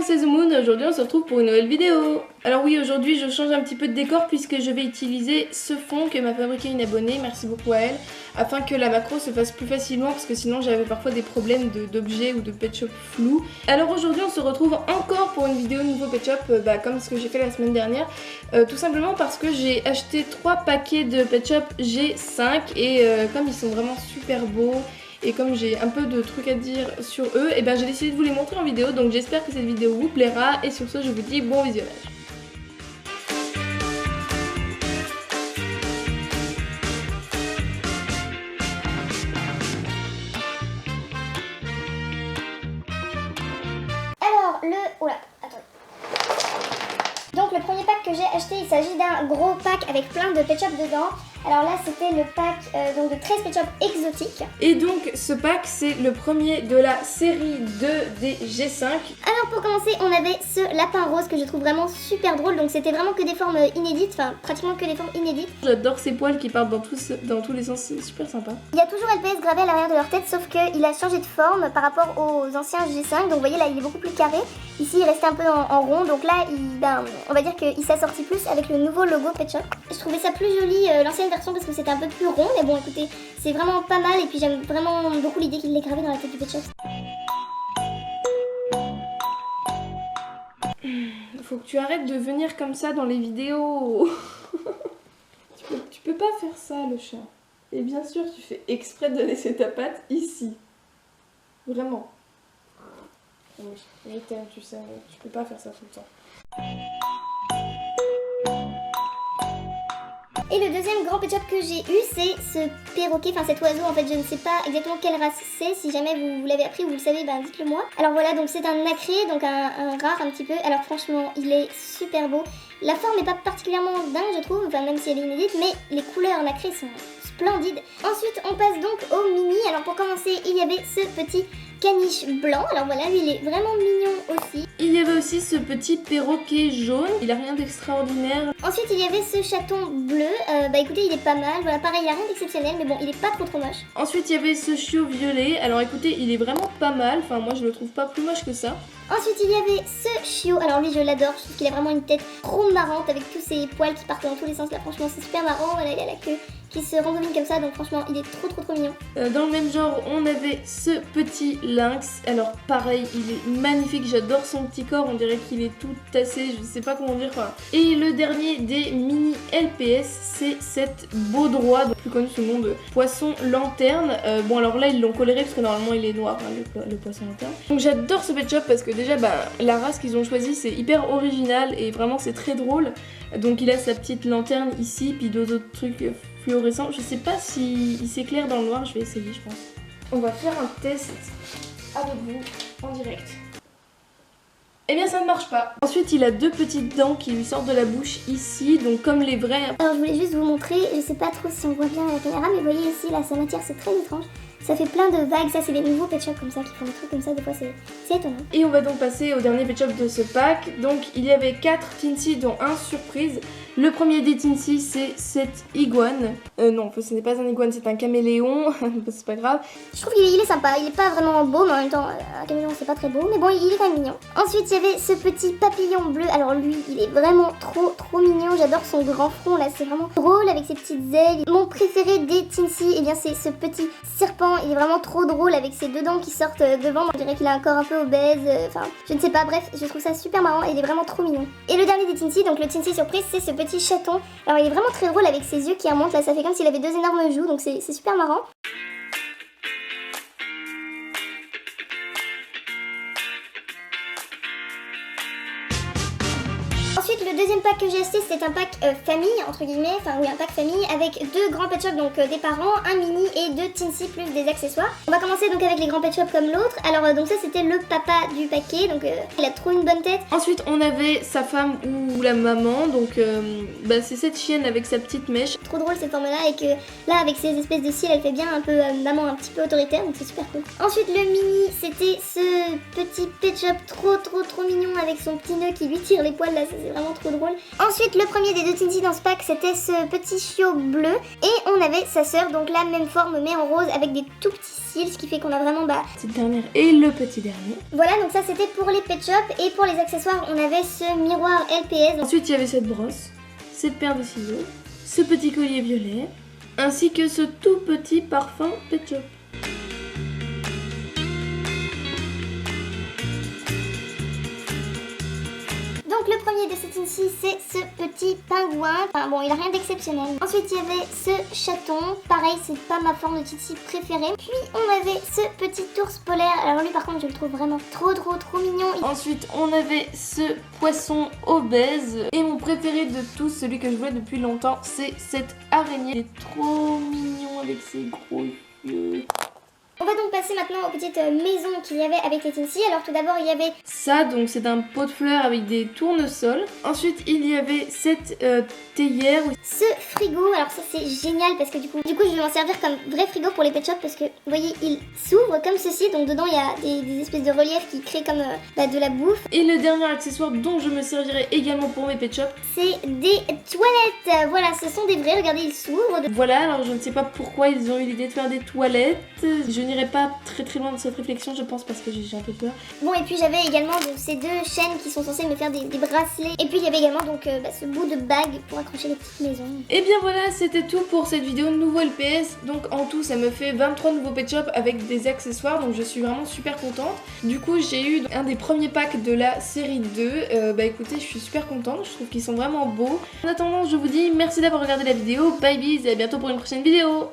c'est Zoomoon et aujourd'hui on se retrouve pour une nouvelle vidéo. Alors oui, aujourd'hui je change un petit peu de décor puisque je vais utiliser ce fond que m'a fabriqué une abonnée, merci beaucoup à elle, afin que la macro se fasse plus facilement parce que sinon j'avais parfois des problèmes d'objets ou de pet shop flou. Alors aujourd'hui on se retrouve encore pour une vidéo nouveau pet shop, comme ce que j'ai fait la semaine dernière, tout simplement parce que j'ai acheté 3 paquets de pet shop G5 et comme ils sont vraiment super beaux, et comme j'ai un peu de trucs à dire sur eux, et j'ai décidé de vous les montrer en vidéo, donc j'espère que cette vidéo vous plaira, et sur ce je vous dis bon visionnage. Alors donc le premier pack que j'ai acheté, il s'agit d'un gros pack avec plein de pet shop dedans. Alors là c'était le pack donc de 13 pet shop exotiques. Et donc ce pack c'est le premier de la série 2 des G5. Alors pour commencer on avait ce lapin rose que je trouve vraiment super drôle. Donc c'était vraiment que des formes inédites, enfin pratiquement que des formes inédites. J'adore ces poils qui partent dans tous les sens, c'est super sympa. Il y a toujours LPS gravé à l'arrière de leur tête, sauf qu'il a changé de forme par rapport aux anciens G5. Donc vous voyez là il est beaucoup plus carré. Ici il restait un peu en rond, donc là on va dire qu'il s'assortit plus avec le nouveau logo Pet Shop. Je trouvais ça plus joli l'ancienne version parce que c'était un peu plus rond, mais bon écoutez, c'est vraiment pas mal et puis j'aime vraiment beaucoup l'idée qu'il l'ait gravé dans la tête du Pet Shop. Faut que tu arrêtes de venir comme ça dans les vidéos. tu peux pas faire ça le chat. Et bien sûr tu fais exprès de laisser ta patte ici. Vraiment. Je t'aime, tu sais, tu peux pas faire ça tout le temps. Et le deuxième grand pet shop que j'ai eu, c'est ce perroquet, enfin cet oiseau, en fait je ne sais pas exactement quelle race c'est, si jamais vous l'avez appris ou vous le savez, dites-le moi. Alors voilà, donc c'est un nacré, donc un rare un petit peu, alors franchement il est super beau. La forme n'est pas particulièrement dingue je trouve, enfin même si elle est inédite, mais les couleurs nacrées sont splendides. Ensuite on passe donc au mini, alors pour commencer il y avait ce petit caniche blanc, alors voilà lui il est vraiment mignon aussi. Il y avait aussi ce petit perroquet jaune, il a rien d'extraordinaire. Ensuite il y avait ce chaton bleu, écoutez il est pas mal, voilà pareil il a rien d'exceptionnel mais bon il est pas trop moche. Ensuite il y avait ce chiot violet, alors écoutez il est vraiment pas mal, enfin moi je le trouve pas plus moche que ça. Ensuite il y avait ce chiot, alors lui je l'adore, je trouve qu'il a vraiment une tête trop marrante avec tous ses poils qui partent dans tous les sens là, franchement c'est super marrant, voilà il a la queue qui se rembobine comme ça donc franchement il est trop mignon. Dans le même genre on avait ce petit lynx, alors pareil il est magnifique, j'adore son petit corps, on dirait qu'il est tout tassé, je sais pas comment dire quoi. Et le dernier des mini LPS c'est cette baudroie, plus connue sous le nom de poisson lanterne. Bon alors là ils l'ont coloré parce que normalement il est noir le poisson lanterne. Donc j'adore ce pet shop parce que déjà la race qu'ils ont choisie c'est hyper original et vraiment c'est très drôle. Donc il a sa petite lanterne ici puis deux autres trucs fluorescents. Je sais pas si il s'éclaire dans le noir, je vais essayer je pense. On va faire un test avec vous en direct. Eh bien ça ne marche pas. Ensuite il a deux petites dents qui lui sortent de la bouche ici, donc comme les vrais. Alors je voulais juste vous montrer, je sais pas trop si on voit bien à la caméra mais vous voyez ici là sa matière c'est très étrange. Ça fait plein de vagues, ça c'est des nouveaux pet shops comme ça qui font des trucs comme ça, des fois c'est étonnant. Et on va donc passer au dernier pet shop de ce pack. Donc il y avait 4 Teensy dont un surprise. Le premier des Teensy c'est cette iguane. Non, ce n'est pas un iguane, c'est un caméléon, c'est pas grave. Je trouve qu'il est sympa, il est pas vraiment beau mais en même temps un caméléon c'est pas très beau mais bon il est quand même mignon. Ensuite il y avait ce petit papillon bleu, alors lui il est vraiment trop mignon, j'adore son grand front là, c'est vraiment drôle avec ses petites ailes. Mon préféré des Teensy, c'est ce petit serpent. Il est vraiment trop drôle avec ses deux dents qui sortent devant. On dirait qu'il a un corps un peu obèse. Enfin, je ne sais pas. Bref, je trouve ça super marrant et il est vraiment trop mignon. Et le dernier des Teensy, donc le Teensy surprise, c'est ce petit chaton. Alors il est vraiment très drôle avec ses yeux qui remontent. Là, ça fait comme s'il avait deux énormes joues. Donc c'est super marrant. Ensuite le deuxième pack que j'ai acheté c'est un pack famille entre guillemets, enfin oui un pack famille avec deux grands pet shops donc des parents, un mini et deux Teensy plus des accessoires. On va commencer donc avec les grands pet shops comme l'autre. Alors donc ça c'était le papa du paquet, donc il a trop une bonne tête. Ensuite on avait sa femme ou la maman, donc c'est cette chienne avec sa petite mèche. Trop drôle cette forme là et que là avec ses espèces de cils elle fait bien un peu maman un petit peu autoritaire donc c'est super cool. Ensuite le mini c'était ce petit pet shop trop mignon avec son petit nœud qui lui tire les poils là, c'est vraiment trop drôle. Ensuite, le premier des deux Teensy dans ce pack, c'était ce petit chiot bleu. Et on avait sa sœur, donc la même forme mais en rose avec des tout petits cils, ce qui fait qu'on a vraiment Petite dernière et le petit dernier. Voilà, donc ça c'était pour les pet shop. Et pour les accessoires, on avait ce miroir LPS. Ensuite, il y avait cette brosse, cette paire de ciseaux, ce petit collier violet, ainsi que ce tout petit parfum pet shop. Donc le premier de ces Teensy, c'est ce petit pingouin. Enfin bon, il a rien d'exceptionnel. Ensuite, il y avait ce chaton. Pareil, c'est pas ma forme de Teensy préférée. Puis on avait ce petit ours polaire. Alors lui, par contre, je le trouve vraiment trop mignon. Ensuite, on avait ce poisson obèse. Et mon préféré de tous, celui que je vois depuis longtemps, c'est cette araignée. Il est trop mignon avec ses gros yeux. On va donc passer maintenant aux petites maisons qu'il y avait avec les Teensy. Alors tout d'abord, il y avait ça, donc c'est un pot de fleurs avec des tournesols. Ensuite, il y avait cette théière. Ce frigo, alors ça c'est génial parce que du coup je vais m'en servir comme vrai frigo pour les pet shops parce que vous voyez il s'ouvre comme ceci, donc dedans il y a des espèces de reliefs qui créent comme de la bouffe. Et le dernier accessoire dont je me servirai également pour mes pet shops, c'est des toilettes. Voilà, ce sont des vrais, regardez, ils s'ouvrent. Voilà, alors je ne sais pas pourquoi ils ont eu l'idée de faire des toilettes. Je n'irai pas très loin de cette réflexion, je pense, parce que j'ai un peu peur. Bon, et puis j'avais également donc, ces deux chaînes qui sont censées me faire des bracelets. Et puis il y avait également donc ce bout de bague pour accrocher les petites maisons. Et bien voilà, c'était tout pour cette vidéo de nouveau LPS. Donc en tout, ça me fait 23 nouveaux pet shops avec des accessoires, donc je suis vraiment super contente. Du coup, j'ai eu un des premiers packs de la série 2. Bah écoutez, je suis super contente, je trouve qu'ils sont vraiment beaux. En attendant, je vous dis merci d'avoir regardé la vidéo, bye bis et à bientôt pour une prochaine vidéo.